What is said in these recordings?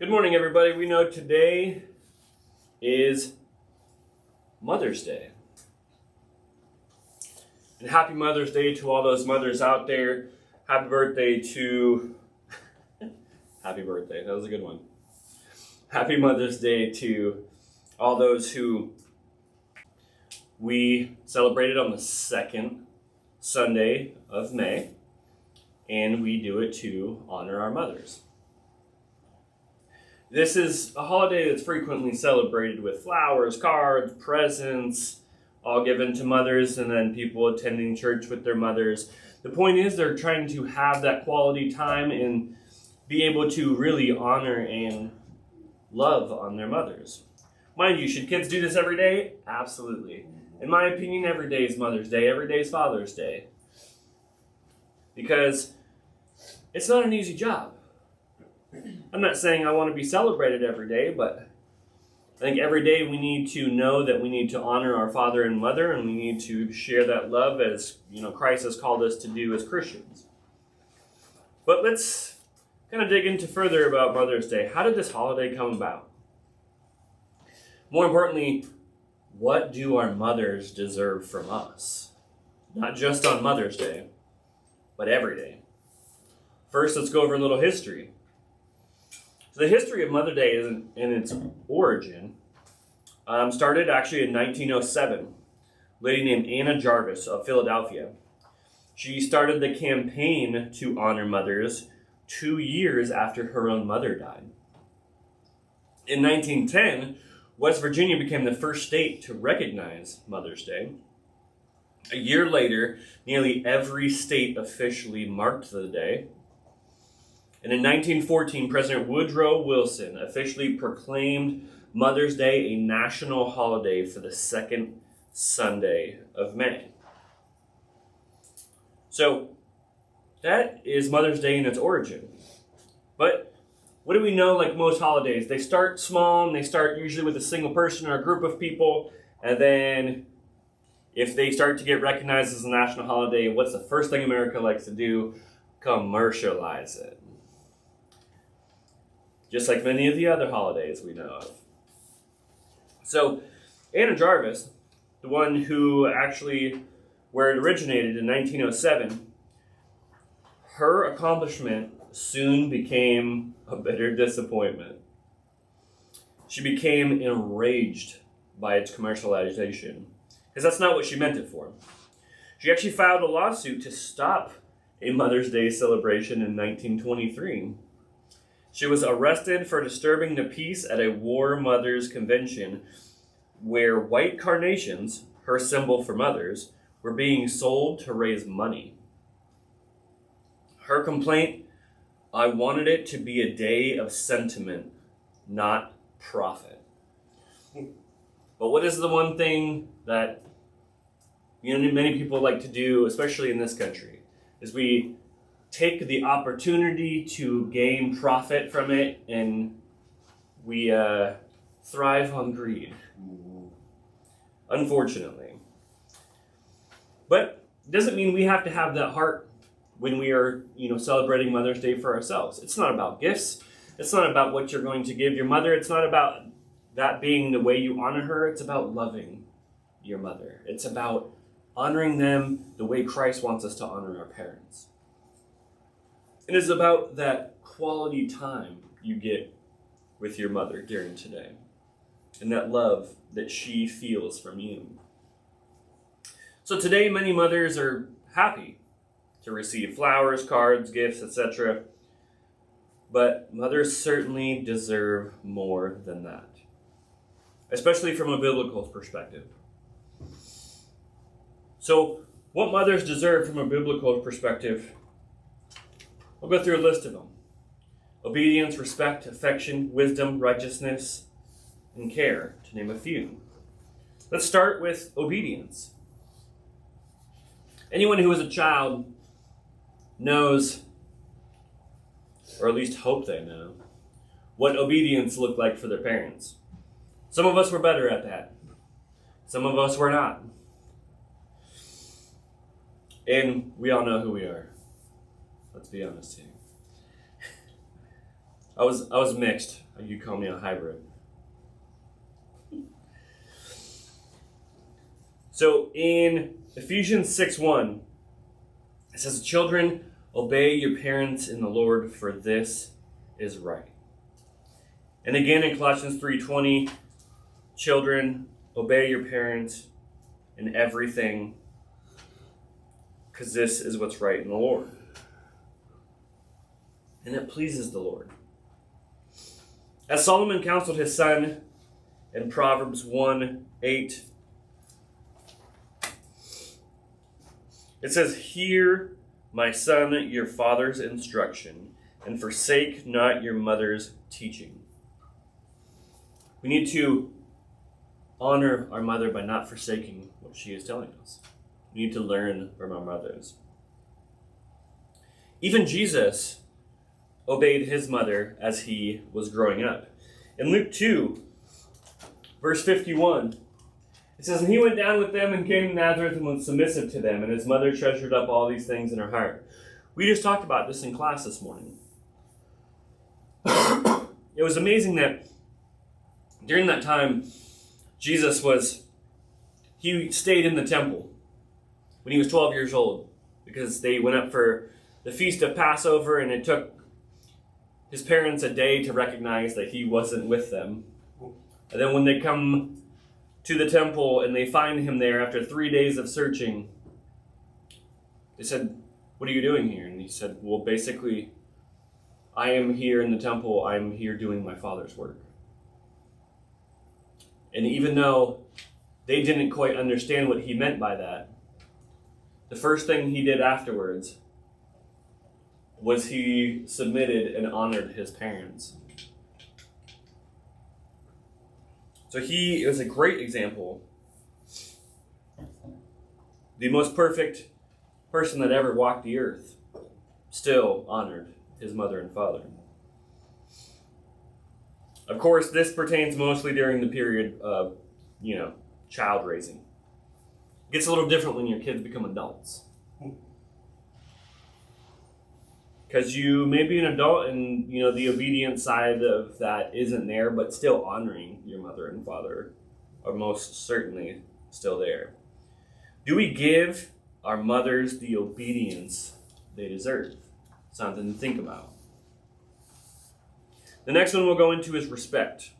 Good morning, everybody. We know today is Mother's Day. And happy Mother's Day to all those mothers out there. Happy birthday to... Happy birthday. That was a good one. Happy Mother's Day to all those who we celebrated on the second Sunday of May. And we do it to honor our mothers. This is a holiday that's frequently celebrated with flowers, cards, presents, all given to mothers, and then people attending church with their mothers. The point is they're trying to have that quality time and be able to really honor and love on their mothers. Mind you, should kids do this every day? Absolutely. In my opinion, every day is Mother's Day, every day is Father's Day. Because it's not an easy job. I'm not saying I want to be celebrated every day, but I think every day we need to know that we need to honor our father and mother, and we need to share that love as Christ has called us to do as Christians. But let's kind of dig into further about Mother's Day. How did this holiday come about? More importantly, what do our mothers deserve from us? Not just on Mother's Day, but every day. First, let's go over a little history. So the history of Mother's Day in its origin started actually in 1907. A lady named Anna Jarvis of Philadelphia. She started the campaign to honor mothers 2 years after her own mother died. In 1910, West Virginia became the first state to recognize Mother's Day. A year later, nearly every state officially marked the day. And in 1914, President Woodrow Wilson officially proclaimed Mother's Day a national holiday for the second Sunday of May. So, that is Mother's Day in its origin. But what do we know, like most holidays? They start small, and they start usually with a single person or a group of people, and then if they start to get recognized as a national holiday, what's the first thing America likes to do? Commercialize it. Just like many of the other holidays we know of. So, Anna Jarvis, the one who actually, where it originated in 1907, her accomplishment soon became a bitter disappointment. She became enraged by its commercialization, because that's not what she meant it for. She actually filed a lawsuit to stop a Mother's Day celebration in 1923. She was arrested for disturbing the peace at a War Mothers Convention where white carnations, her symbol for mothers, were being sold to raise money. Her complaint, I wanted it to be a day of sentiment, not profit. But what is the one thing that many people like to do, especially in this country, is we take the opportunity to gain profit from it, and we thrive on greed. Unfortunately. But it doesn't mean we have to have that heart when we are, celebrating Mother's Day for ourselves. It's not about gifts. It's not about what you're going to give your mother. It's not about that being the way you honor her. It's about loving your mother. It's about honoring them the way Christ wants us to honor our parents. It is about that quality time you get with your mother during today, and that love that she feels from you. So today, many mothers are happy to receive flowers, cards, gifts, etc. But mothers certainly deserve more than that, especially from a biblical perspective. So, what mothers deserve from a biblical perspective? I'll go through a list of them. Obedience, respect, affection, wisdom, righteousness, and care, to name a few. Let's start with obedience. Anyone who is a child knows, or at least hope they know, what obedience looked like for their parents. Some of us were better at that. Some of us were not. And we all know who we are. Let's be honest here. I was mixed. You call me a hybrid. So in Ephesians 6:1, it says, "Children, obey your parents in the Lord, for this is right." And again in Colossians 3:20, "Children, obey your parents in everything, because this is what's right in the Lord." And it pleases the Lord. As Solomon counseled his son in Proverbs 1:8, it says, "Hear, my son, your father's instruction, and forsake not your mother's teaching." We need to honor our mother by not forsaking what she is telling us. We need to learn from our mothers. Even Jesus obeyed his mother as he was growing up. In Luke 2, verse 51, it says, "And he went down with them and came to Nazareth and was submissive to them, and his mother treasured up all these things in her heart." We just talked about this in class this morning. It was amazing that during that time, he stayed in the temple when he was 12 years old, because they went up for the Feast of Passover, and it took his parents a day to recognize that he wasn't with them. And then when they come to the temple and they find him there after 3 days of searching, they said, "What are you doing here?" And he said, "Well, basically, I am here in the temple. I'm here doing my Father's work." And even though they didn't quite understand what he meant by that, the first thing he did afterwards was he submitted and honored his parents. So he is a great example. The most perfect person that ever walked the earth still honored his mother and father. Of course, this pertains mostly during the period of, child raising. It gets a little different when your kids become adults. Because you may be an adult and, the obedient side of that isn't there, but still honoring your mother and father are most certainly still there. Do we give our mothers the obedience they deserve? Something to think about. The next one we'll go into is respect.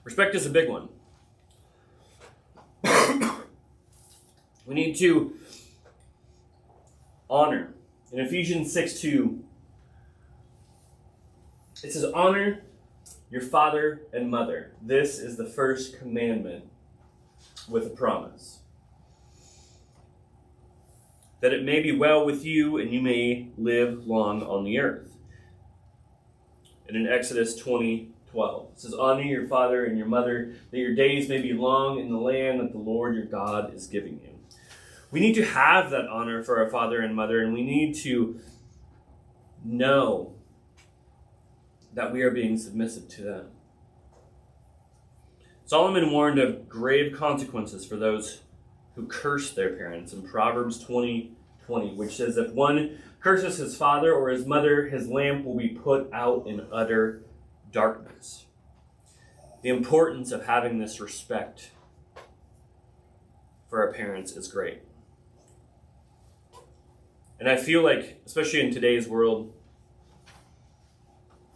Respect is a big one. We need to honor. In Ephesians 6:2, it says, "Honor your father and mother. This is the first commandment with a promise, that it may be well with you and you may live long on the earth." And in Exodus 20:12, it says, "Honor your father and your mother, that your days may be long in the land that the Lord your God is giving you." We need to have that honor for our father and mother, and we need to know that we are being submissive to them. Solomon warned of grave consequences for those who curse their parents in Proverbs 20:20, which says, "If one curses his father or his mother, his lamp will be put out in utter darkness." The importance of having this respect for our parents is great. And I feel like, especially in today's world,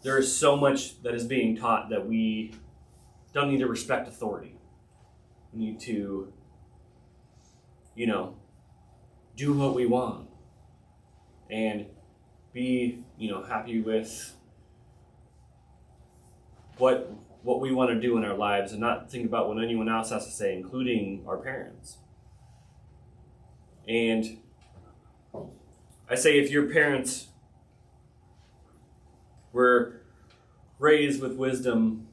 there is so much that is being taught that we don't need to respect authority. We need to, do what we want and be, happy with what we want to do in our lives and not think about what anyone else has to say, including our parents. And I say, if your parents were raised with wisdom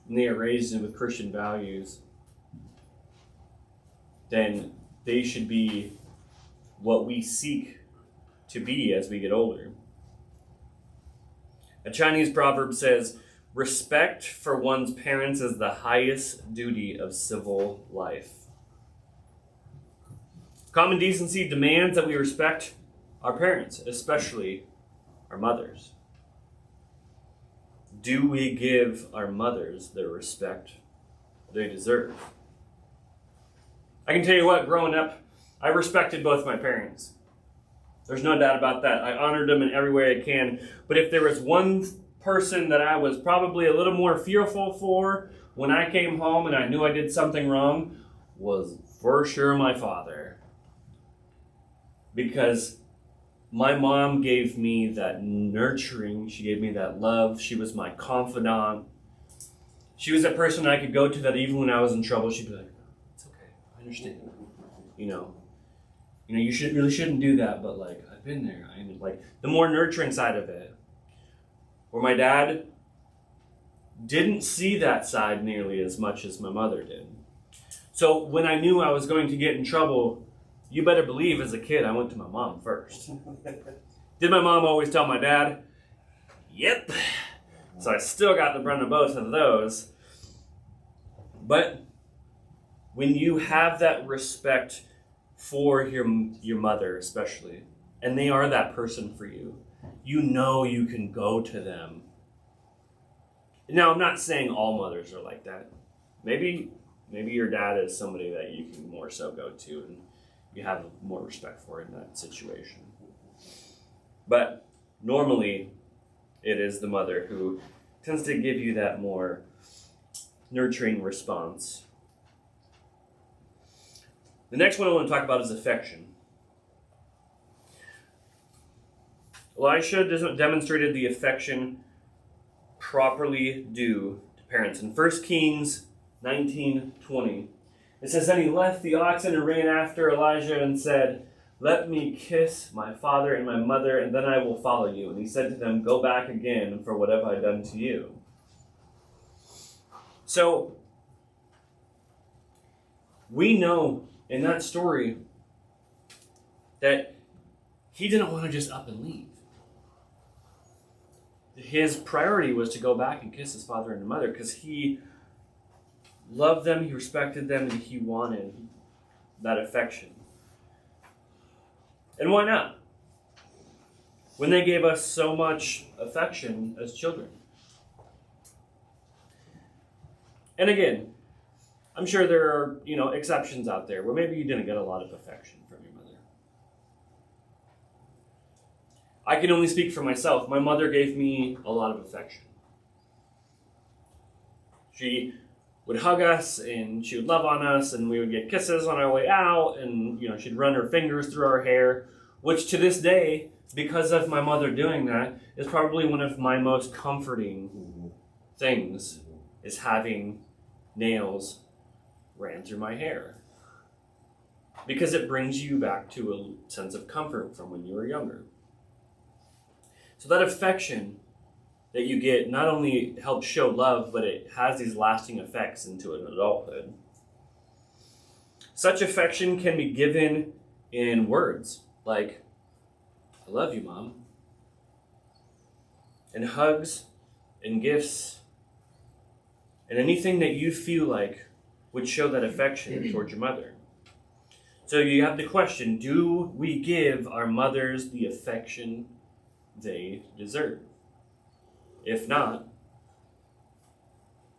and they are raised with Christian values, then they should be what we seek to be as we get older. A Chinese proverb says, "Respect for one's parents is the highest duty of civil life." Common decency demands that we respect our parents, especially our mothers. Do we give our mothers the respect they deserve? I can tell you what, growing up, I respected both my parents. There's no doubt about that. I honored them in every way I can. But if there was one person that I was probably a little more fearful for when I came home and I knew I did something wrong, was for sure my father. Because my mom gave me that nurturing. She gave me that love. She was my confidant. She was that person I could go to that even when I was in trouble, she'd be like, it's okay, I understand. You shouldn't do that, but like, I've been there. Like the more nurturing side of it. Where my dad didn't see that side nearly as much as my mother did. So when I knew I was going to get in trouble, you better believe as a kid I went to my mom first. Did my mom always tell my dad? Yep. So I still got the brunt of both of those. But when you have that respect for your mother especially, and they are that person for you, you know you can go to them. Now, I'm not saying all mothers are like that. Maybe your dad is somebody that you can more so go to and you have more respect for in that situation. But normally, it is the mother who tends to give you that more nurturing response. The next one I want to talk about is affection. Elisha demonstrated the affection properly due to parents. In 1 Kings 19:20, it says, Then he left the oxen and ran after Elijah and said, Let me kiss my father and my mother, and then I will follow you. And he said to them, Go back again, for what have I done to you? So, we know in that story that he didn't want to just up and leave. His priority was to go back and kiss his father and mother because he loved them, he respected them, and he wanted that affection. And why not? When they gave us so much affection as children. And again, I'm sure there are, exceptions out there where maybe you didn't get a lot of affection from your mother. I can only speak for myself. My mother gave me a lot of affection. She would hug us and she would love on us and we would get kisses on our way out and, she'd run her fingers through our hair, which to this day, because of my mother doing that, is probably one of my most comforting things, is having nails ran through my hair. Because it brings you back to a sense of comfort from when you were younger. So that affection that you get not only helps show love, but it has these lasting effects into an adulthood. Such affection can be given in words, like, I love you, Mom. And hugs and gifts and anything that you feel like would show that affection towards your mother. So you have the question, do we give our mothers the affection they deserve? If not,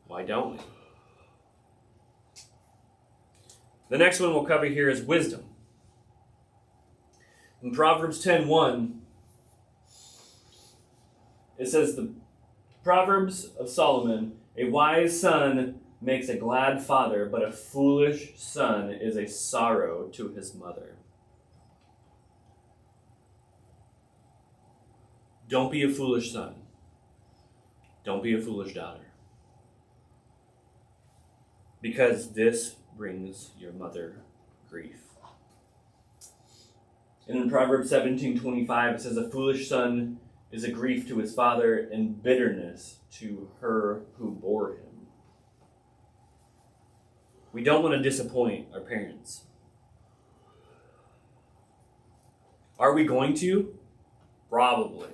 why don't we? The next one we'll cover here is wisdom. In Proverbs 10:1, it says, the Proverbs of Solomon, a wise son makes a glad father, but a foolish son is a sorrow to his mother. Don't be a foolish son. Don't be a foolish daughter. Because this brings your mother grief. And in Proverbs 17:25, it says, a foolish son is a grief to his father and bitterness to her who bore him. We don't want to disappoint our parents. Are we going to? Probably.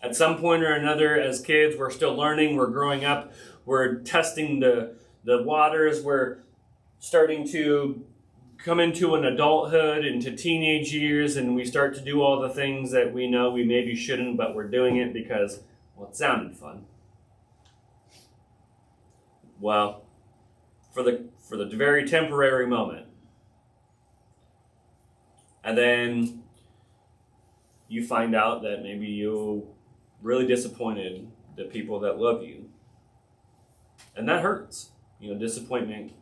At some point or another, as kids, we're still learning, we're growing up, we're testing the waters, we're starting to come into an adulthood, into teenage years, and we start to do all the things that we know we maybe shouldn't, but we're doing it because, well, it sounded fun. Well, for the very temporary moment. And then you find out that maybe you really disappointed the people that love you. And that hurts. Disappointment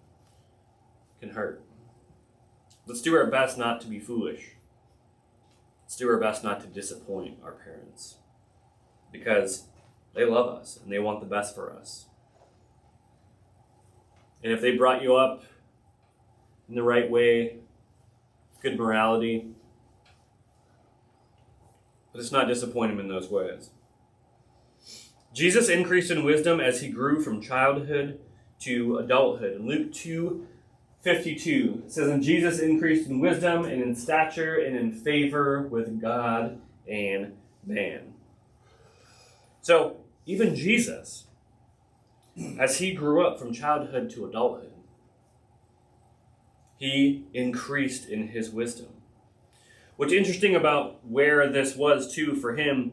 can hurt. Let's do our best not to be foolish. Let's do our best not to disappoint our parents, because they love us and they want the best for us. And if they brought you up in the right way, good morality, let's not disappoint them in those ways. Jesus increased in wisdom as he grew from childhood to adulthood. In Luke 2:52, it says, "And Jesus increased in wisdom and in stature and in favor with God and man." So, even Jesus, as he grew up from childhood to adulthood, he increased in his wisdom. What's interesting about where this was, too, for him,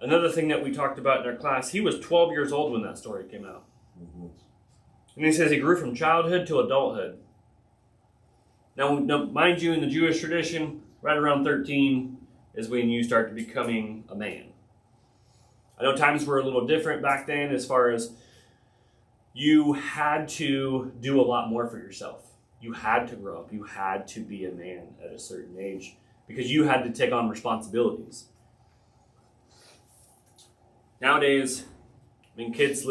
another thing that we talked about in our class, he was 12 years old when that story came out. Mm-hmm. And he says he grew from childhood to adulthood. Now, mind you, in the Jewish tradition, right around 13 is when you start becoming a man. I know times were a little different back then as far as you had to do a lot more for yourself. You had to grow up. You had to be a man at a certain age because you had to take on responsibilities. Nowadays, kids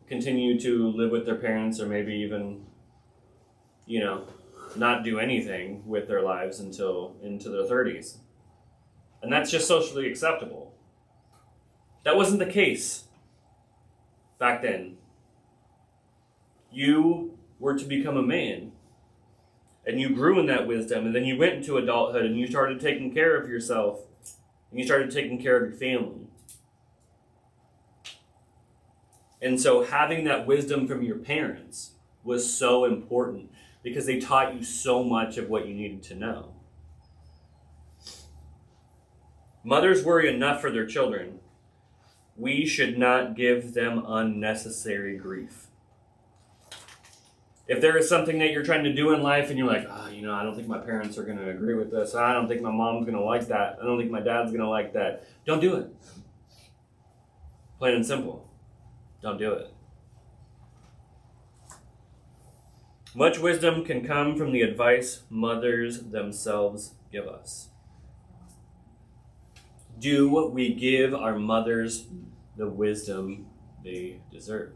continue to live with their parents, or maybe even, not do anything with their lives until into their 30s. And that's just socially acceptable. That wasn't the case back then. You were to become a man, and you grew in that wisdom, and then you went into adulthood, and you started taking care of yourself, and you started taking care of your family. And so having that wisdom from your parents was so important because they taught you so much of what you needed to know. Mothers worry enough for their children. We should not give them unnecessary grief. If there is something that you're trying to do in life and you're like, I don't think my parents are going to agree with this. I don't think my mom's going to like that. I don't think my dad's going to like that. Don't do it. Plain and simple. Don't do it. Much wisdom can come from the advice mothers themselves give us. Do we give our mothers the wisdom they deserve?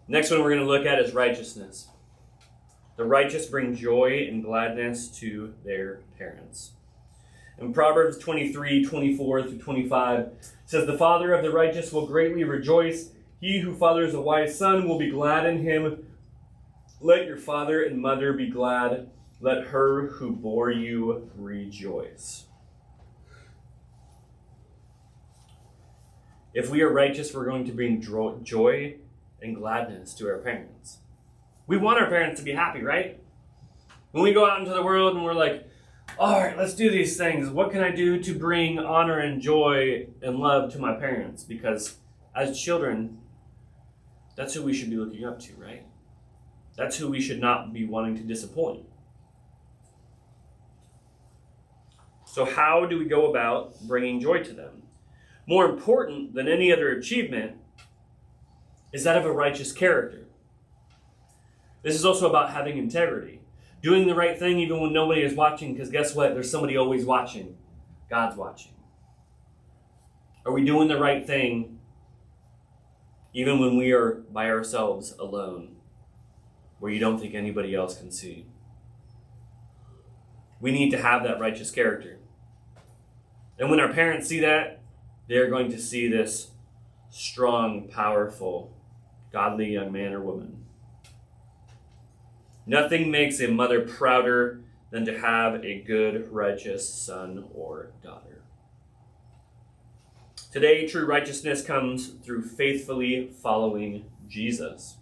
Next one we're going to look at is righteousness. The righteous bring joy and gladness to their parents. In Proverbs 23:24-25, it says, "The father of the righteous will greatly rejoice. He who fathers a wise son will be glad in him. Let your father and mother be glad. Let her who bore you rejoice." If we are righteous, we're going to bring joy and gladness to our parents. We want our parents to be happy, right? When we go out into the world and we're like, all right, let's do these things. What can I do to bring honor and joy and love to my parents? Because as children, that's who we should be looking up to, right? That's who we should not be wanting to disappoint. So how do we go about bringing joy to them? More important than any other achievement is that of a righteous character. This is also about having integrity. Doing the right thing even when nobody is watching, because guess what? There's somebody always watching. God's watching. Are we doing the right thing even when we are by ourselves alone, where you don't think anybody else can see? We need to have that righteous character. And when our parents see that, they're going to see this strong, powerful, godly young man or woman. Nothing makes a mother prouder than to have a good, righteous son or daughter. Today, true righteousness comes through faithfully following Jesus.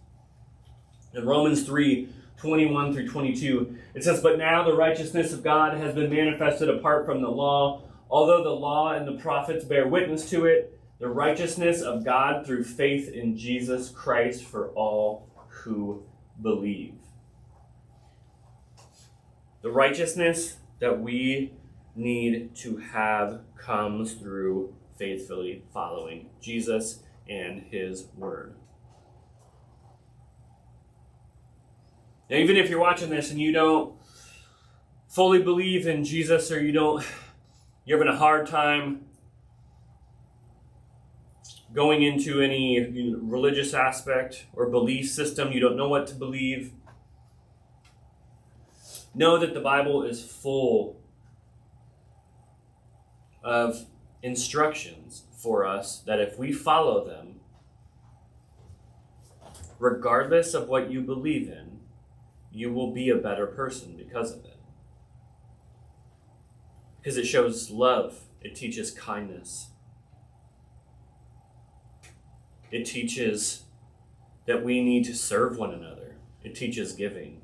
In Romans 3:21 through 22, it says, "But now the righteousness of God has been manifested apart from the law. Although the law and the prophets bear witness to it, the righteousness of God through faith in Jesus Christ for all who believe." The righteousness that we need to have comes through faithfully following Jesus and his word. Now, even if you're watching this and you don't fully believe in Jesus, or you're having a hard time going into any religious aspect or belief system, you don't know what to believe, know that the Bible is full of instructions for us that if we follow them, regardless of what you believe in, you will be a better person because of it. Because it shows love, it teaches kindness, it teaches that we need to serve one another, it teaches giving,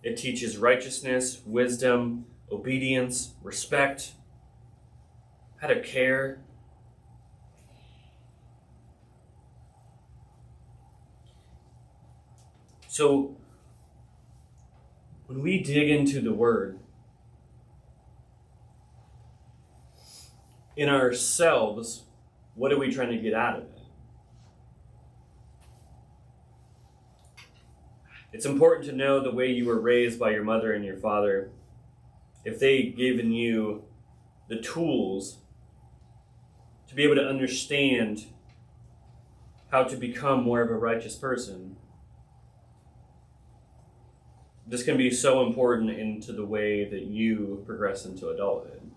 it teaches righteousness, wisdom, obedience, respect, how to care. So, when we dig into the Word, in ourselves, what are we trying to get out of it? It's important to know the way you were raised by your mother and your father. If they've given you the tools to be able to understand how to become more of a righteous person, this can be so important into the way that you progress into adulthood.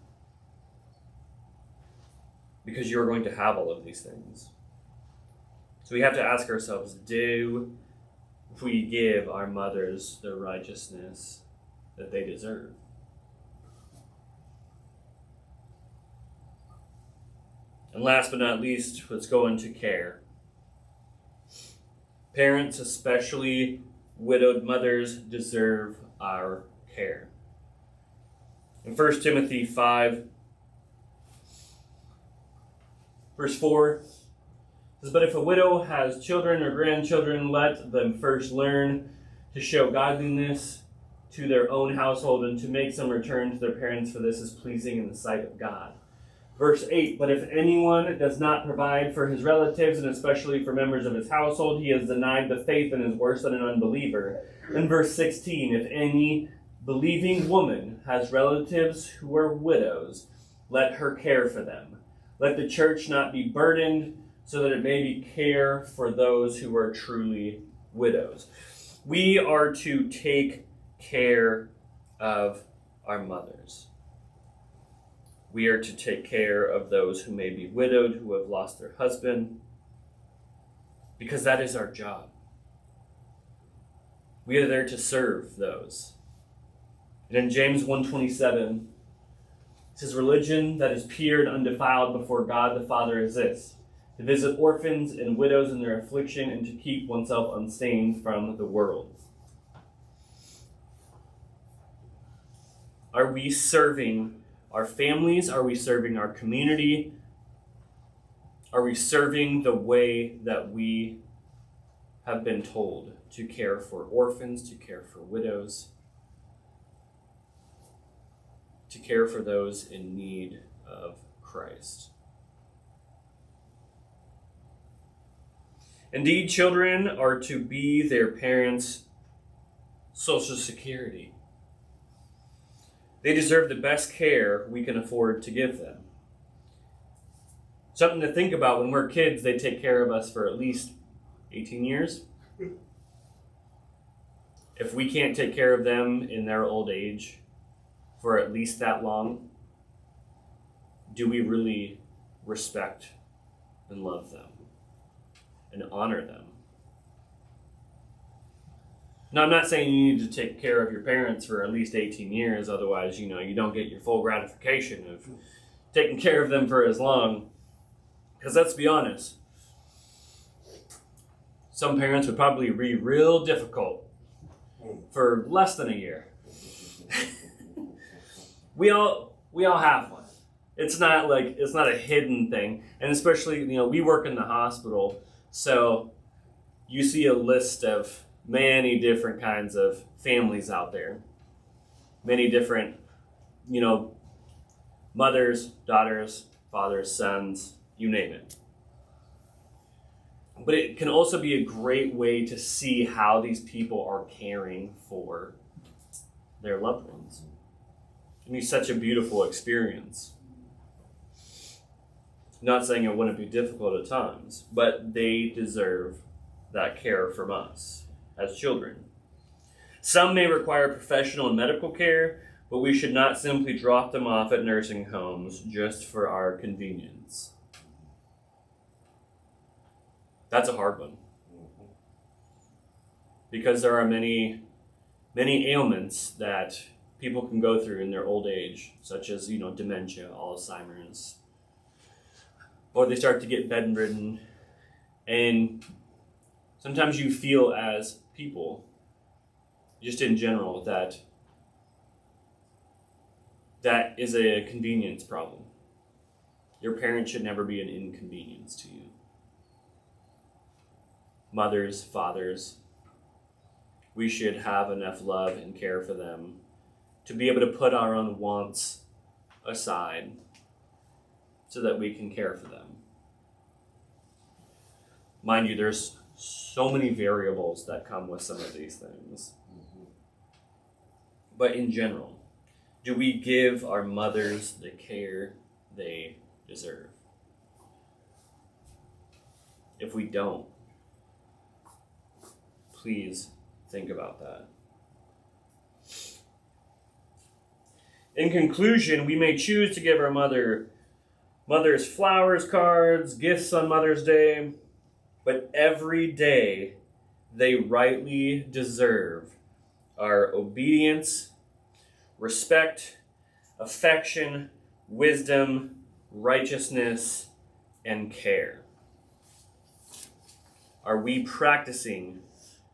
Because you're going to have all of these things. So we have to ask ourselves, do we give our mothers the righteousness that they deserve? And last but not least, let's go into care. Parents, especially widowed mothers, deserve our care. In 1 Timothy 5, verse 4, it says, "But if a widow has children or grandchildren, let them first learn to show godliness to their own household and to make some return to their parents, for this is pleasing in the sight of God." Verse 8, "But if anyone does not provide for his relatives, and especially for members of his household, he has denied the faith and is worse than an unbeliever." And verse 16, "If any believing woman has relatives who are widows, let her care for them. Let the church not be burdened, so that it may be care for those who are truly widows." We are to take care of our mothers. We are to take care of those who may be widowed, who have lost their husband, because that is our job. We are there to serve those. And in James 1:27, it says, "Religion that is pure and undefiled before God the Father is this, to visit orphans and widows in their affliction and to keep oneself unstained from the world." Are we serving our families? Are we serving our community? Are we serving the way that we have been told to care for orphans, to care for widows, to care for those in need of Christ? Indeed, children are to be their parents' social security. They deserve the best care we can afford to give them. Something to think about: when we're kids, they take care of us for at least 18 years. If we can't take care of them in their old age for at least that long, do we really respect and love them and honor them? Now, I'm not saying you need to take care of your parents for at least 18 years, otherwise, you don't get your full gratification of taking care of them for as long. Because let's be honest, some parents would probably be real difficult for less than a year. we all have one. It's not a hidden thing, and especially we work in the hospital, so you see a list of many different kinds of families out there, many different mothers, daughters, fathers, sons, you name it. But it can also be a great way to see how these people are caring for their loved ones. It can be such a beautiful experience. I'm not saying it wouldn't be difficult at times, but they deserve that care from us as children. Some may require professional and medical care, but we should not simply drop them off at nursing homes just for our convenience. That's a hard one. Because there are many ailments that people can go through in their old age, such as, dementia, Alzheimer's, or they start to get bedridden, and sometimes you feel as people, just in general, that is a convenience problem. Your parents should never be an inconvenience to you. Mothers, fathers, we should have enough love and care for them to be able to put our own wants aside so that we can care for them. Mind you, there's so many variables that come with some of these things. But in general, do we give our mothers the care they deserve? If we don't, please think about that. In conclusion, we may choose to give our mothers flowers, cards, gifts on Mother's Day, but every day they rightly deserve our obedience, respect, affection, wisdom, righteousness, and care. Are we practicing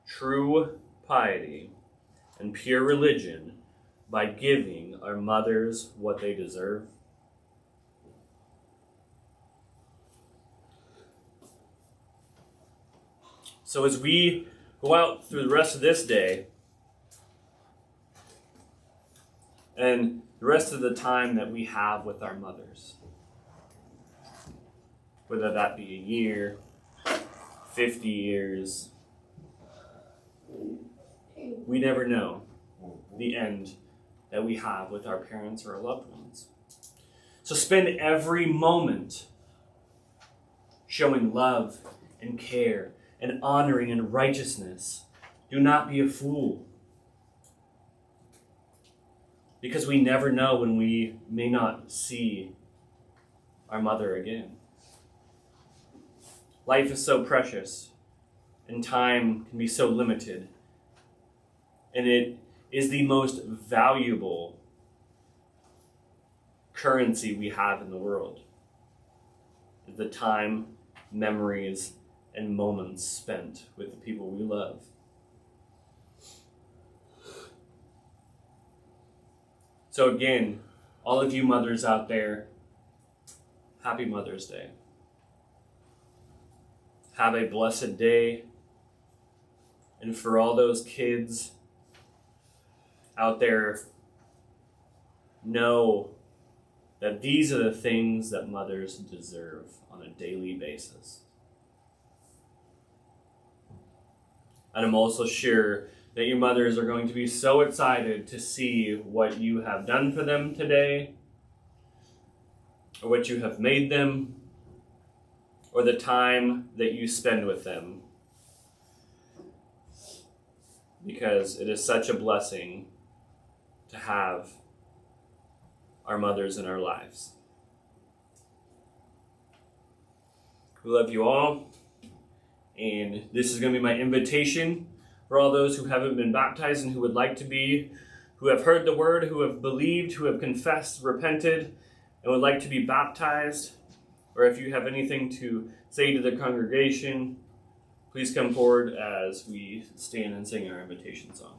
true piety and pure religion by giving our mothers what they deserve? So as we go out through the rest of this day and the rest of the time that we have with our mothers, whether that be a year, 50 years, we never know the end that we have with our parents or our loved ones. So spend every moment showing love and care and honoring and righteousness. Do not be a fool. Because we never know when we may not see our mother again. Life is so precious, and time can be so limited. And it is the most valuable currency we have in the world. The time, memories, and moments spent with the people we love. So again, all of you mothers out there, happy Mother's Day. Have a blessed day. And for all those kids out there, know that these are the things that mothers deserve on a daily basis. And I'm also sure that your mothers are going to be so excited to see what you have done for them today, or what you have made them, or the time that you spend with them. Because it is such a blessing to have our mothers in our lives. We love you all. And this is going to be my invitation for all those who haven't been baptized and who would like to be, who have heard the word, who have believed, who have confessed, repented, and would like to be baptized, or if you have anything to say to the congregation, please come forward as we stand and sing our invitation song.